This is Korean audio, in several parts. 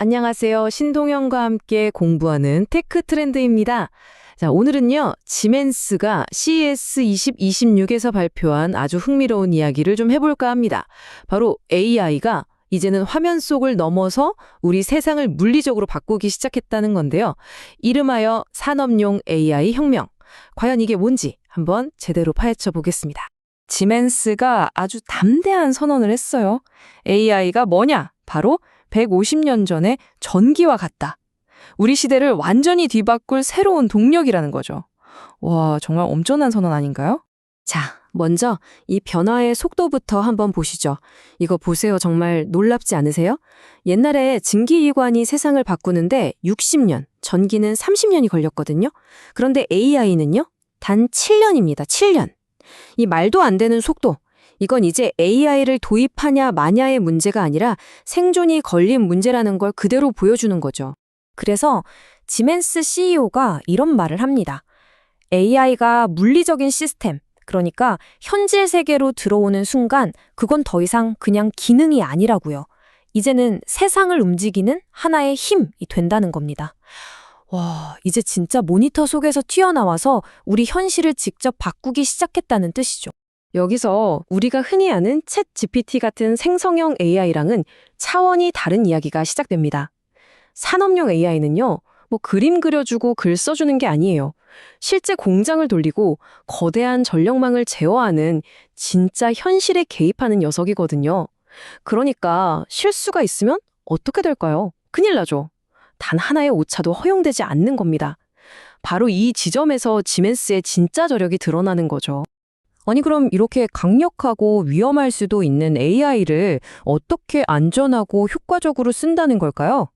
안녕하세요. 신동영과 함께 공부하는 테크 트렌드입니다. 자, 오늘은요, 지멘스가 CES 2026에서 발표한 아주 흥미로운 이야기를 좀 해볼까 합니다. 바로 AI가 이제는 화면 속을 넘어서 우리 세상을 물리적으로 바꾸기 시작했다는 건데요. 이름하여 산업용 AI 혁명. 과연 이게 뭔지 한번 제대로 파헤쳐 보겠습니다. 지멘스가 아주 담대한 선언을 했어요. AI가 뭐냐? 바로 150년 전에 전기와 같다. 우리 시대를 완전히 뒤바꿀 새로운 동력이라는 거죠. 와, 정말 엄청난 선언 아닌가요? 자, 먼저 이 변화의 속도부터 한번 보시죠. 이거 보세요. 정말 놀랍지 않으세요? 옛날에 증기기관이 세상을 바꾸는데 60년, 전기는 30년이 걸렸거든요. 그런데 AI는요? 단 7년입니다. 7년. 이 말도 안 되는 속도. 이건 이제 AI를 도입하냐 마냐의 문제가 아니라 생존이 걸린 문제라는 걸 그대로 보여주는 거죠. 그래서 지멘스 CEO가 이런 말을 합니다. AI가 물리적인 시스템, 그러니까 현실 세계로 들어오는 순간 그건 더 이상 그냥 기능이 아니라고요. 이제는 세상을 움직이는 하나의 힘이 된다는 겁니다. 와, 이제 진짜 모니터 속에서 튀어나와서 우리 현실을 직접 바꾸기 시작했다는 뜻이죠. 여기서 우리가 흔히 아는 챗 GPT 같은 생성형 AI랑은 차원이 다른 이야기가 시작됩니다. 산업용 AI는요, 그림 그려주고 글 써주는 게 아니에요. 실제 공장을 돌리고 거대한 전력망을 제어하는 진짜 현실에 개입하는 녀석이거든요. 그러니까 실수가 있으면 어떻게 될까요? 큰일 나죠. 단 하나의 오차도 허용되지 않는 겁니다. 바로 이 지점에서 지멘스의 진짜 저력이 드러나는 거죠. 아니 그럼 이렇게 강력하고 위험할 수도 있는 AI를 어떻게 안전하고 효과적으로 쓴다는 걸까요?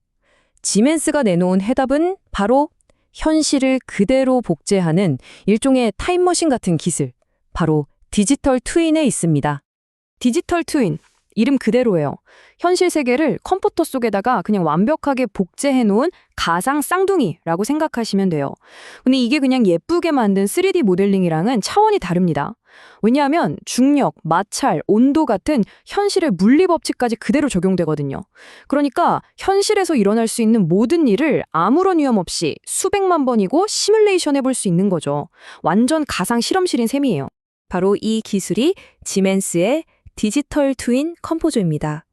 지멘스가 내놓은 해답은 바로 현실을 그대로 복제하는 일종의 타임머신 같은 기술, 바로 디지털 트윈에 있습니다. 디지털 트윈, 이름 그대로예요. 현실 세계를 컴퓨터 속에다가 그냥 완벽하게 복제해놓은 가상 쌍둥이라고 생각하시면 돼요. 근데 이게 그냥 예쁘게 만든 3D 모델링이랑은 차원이 다릅니다. 왜냐하면 중력, 마찰, 온도 같은 현실의 물리 법칙까지 그대로 적용되거든요. 그러니까 현실에서 일어날 수 있는 모든 일을 아무런 위험 없이 수백만 번이고 시뮬레이션 해볼 수 있는 거죠. 완전 가상 실험실인 셈이에요. 바로 이 기술이 지멘스의 디지털 트윈 컴포저입니다.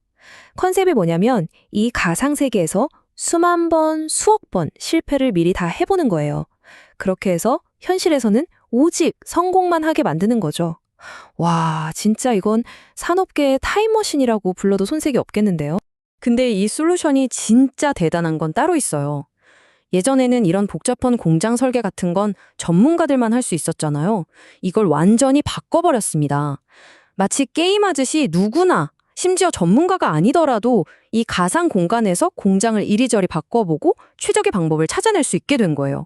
컨셉이 뭐냐면 이 가상 세계에서 수만 번, 수억 번 실패를 미리 다 해보는 거예요. 그렇게 해서 현실에서는 오직 성공만 하게 만드는 거죠. 와, 진짜 이건 산업계의 타임머신이라고 불러도 손색이 없겠는데요. 근데 이 솔루션이 진짜 대단한 건 따로 있어요. 예전에는 이런 복잡한 공장 설계 같은 건 전문가들만 할 수 있었잖아요. 이걸 완전히 바꿔버렸습니다. 마치 게임하듯이 누구나, 심지어 전문가가 아니더라도 이 가상 공간에서 공장을 이리저리 바꿔보고 최적의 방법을 찾아낼 수 있게 된 거예요.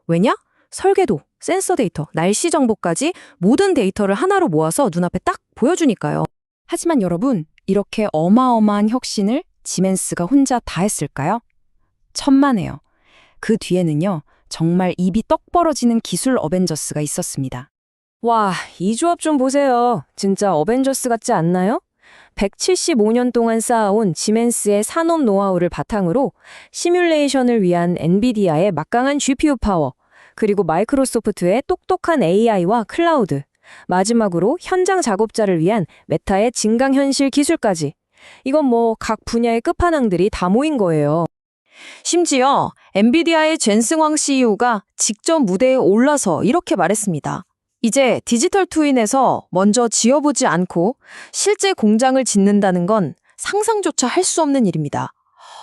왜냐? 설계도, 센서 데이터, 날씨 정보까지 모든 데이터를 하나로 모아서 눈앞에 딱 보여주니까요. 하지만 여러분, 이렇게 어마어마한 혁신을 지멘스가 혼자 다 했을까요? 천만에요. 그 뒤에는요, 정말 입이 떡 벌어지는 기술 어벤져스가 있었습니다. 와, 이 조합 좀 보세요. 진짜 어벤져스 같지 않나요? 175년 동안 쌓아온 지멘스의 산업 노하우를 바탕으로 시뮬레이션을 위한 엔비디아의 막강한 GPU 파워, 그리고 마이크로소프트의 똑똑한 AI와 클라우드, 마지막으로 현장 작업자를 위한 메타의 증강현실 기술까지. 이건 각 분야의 끝판왕들이 다 모인 거예요. 심지어 엔비디아의 젠승황 CEO가 직접 무대에 올라서 이렇게 말했습니다. 이제 디지털 트윈에서 먼저 지어보지 않고 실제 공장을 짓는다는 건 상상조차 할 수 없는 일입니다.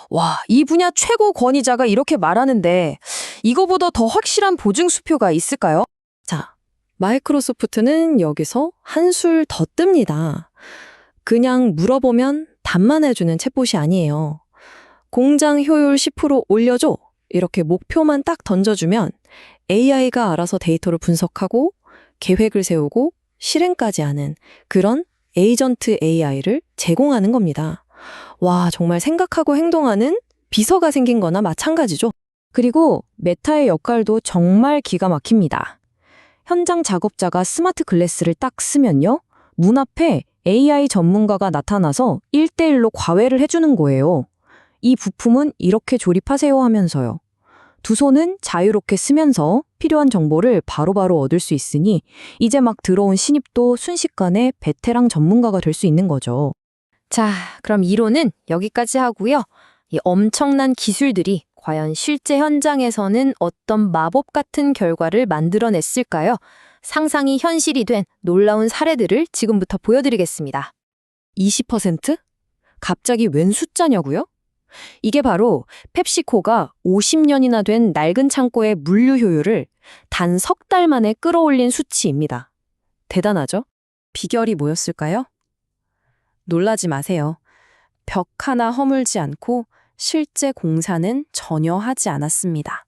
와, 이 분야 최고 권위자가 이렇게 말하는데 이거보다 더 확실한 보증 수표가 있을까요? 자, 마이크로소프트는 여기서 한술 더 뜹니다. 그냥 물어보면 답만 해주는 챗봇이 아니에요. 공장 효율 10% 올려줘. 이렇게 목표만 딱 던져주면 AI가 알아서 데이터를 분석하고 계획을 세우고 실행까지 하는 그런 에이전트 AI를 제공하는 겁니다. 와, 정말 생각하고 행동하는 비서가 생긴 거나 마찬가지죠. 그리고 메타의 역할도 정말 기가 막힙니다. 현장 작업자가 스마트 글래스를 딱 쓰면요, 문 앞에 AI 전문가가 나타나서 1대1로 과외를 해주는 거예요. 이 부품은 이렇게 조립하세요 하면서요. 두 손은 자유롭게 쓰면서 필요한 정보를 바로바로 얻을 수 있으니 이제 막 들어온 신입도 순식간에 베테랑 전문가가 될 수 있는 거죠. 자, 그럼 이론은 여기까지 하고요. 이 엄청난 기술들이 과연 실제 현장에서는 어떤 마법 같은 결과를 만들어냈을까요? 상상이 현실이 된 놀라운 사례들을 지금부터 보여드리겠습니다. 20%? 갑자기 웬 숫자냐고요? 이게 바로 펩시코가 50년이나 된 낡은 창고의 물류 효율을 단 석 달 만에 끌어올린 수치입니다. 대단하죠? 비결이 뭐였을까요? 놀라지 마세요. 벽 하나 허물지 않고 실제 공사는 전혀 하지 않았습니다.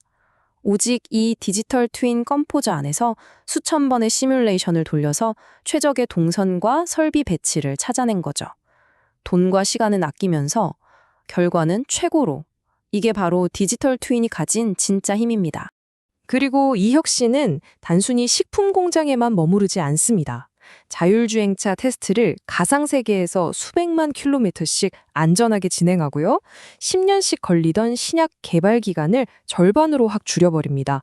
오직 이 디지털 트윈 컴포저 안에서 수천 번의 시뮬레이션을 돌려서 최적의 동선과 설비 배치를 찾아낸 거죠. 돈과 시간은 아끼면서 결과는 최고로. 이게 바로 디지털 트윈이 가진 진짜 힘입니다. 그리고 이 혁신은 단순히 식품 공장에만 머무르지 않습니다. 자율주행차 테스트를 가상세계에서 수백만 킬로미터씩 안전하게 진행하고요. 10년씩 걸리던 신약 개발 기간을 절반으로 확 줄여버립니다.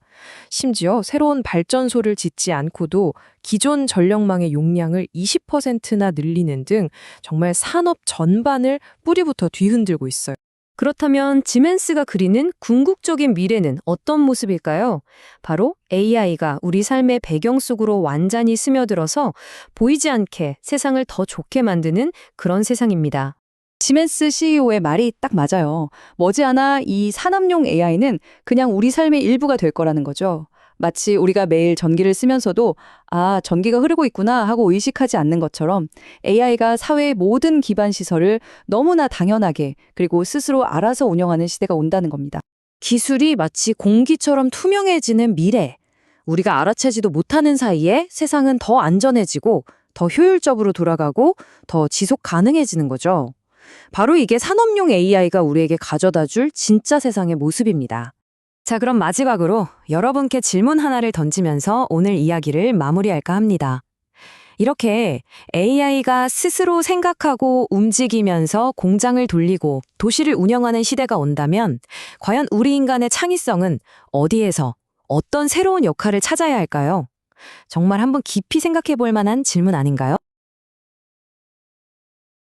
심지어 새로운 발전소를 짓지 않고도 기존 전력망의 용량을 20%나 늘리는 등 정말 산업 전반을 뿌리부터 뒤흔들고 있어요. 그렇다면 지멘스가 그리는 궁극적인 미래는 어떤 모습일까요? 바로 AI가 우리 삶의 배경 속으로 완전히 스며들어서 보이지 않게 세상을 더 좋게 만드는 그런 세상입니다. 시멘스 CEO의 말이 딱 맞아요. 머지않아 이 산업용 AI는 그냥 우리 삶의 일부가 될 거라는 거죠. 마치 우리가 매일 전기를 쓰면서도 아, 전기가 흐르고 있구나 하고 의식하지 않는 것처럼 AI가 사회의 모든 기반 시설을 너무나 당연하게 그리고 스스로 알아서 운영하는 시대가 온다는 겁니다. 기술이 마치 공기처럼 투명해지는 미래. 우리가 알아채지도 못하는 사이에 세상은 더 안전해지고 더 효율적으로 돌아가고 더 지속 가능해지는 거죠. 바로 이게 산업용 AI가 우리에게 가져다 줄 진짜 세상의 모습입니다. 자, 그럼 마지막으로 여러분께 질문 하나를 던지면서 오늘 이야기를 마무리할까 합니다. 이렇게 AI가 스스로 생각하고 움직이면서 공장을 돌리고 도시를 운영하는 시대가 온다면 과연 우리 인간의 창의성은 어디에서 어떤 새로운 역할을 찾아야 할까요? 정말 한번 깊이 생각해 볼 만한 질문 아닌가요?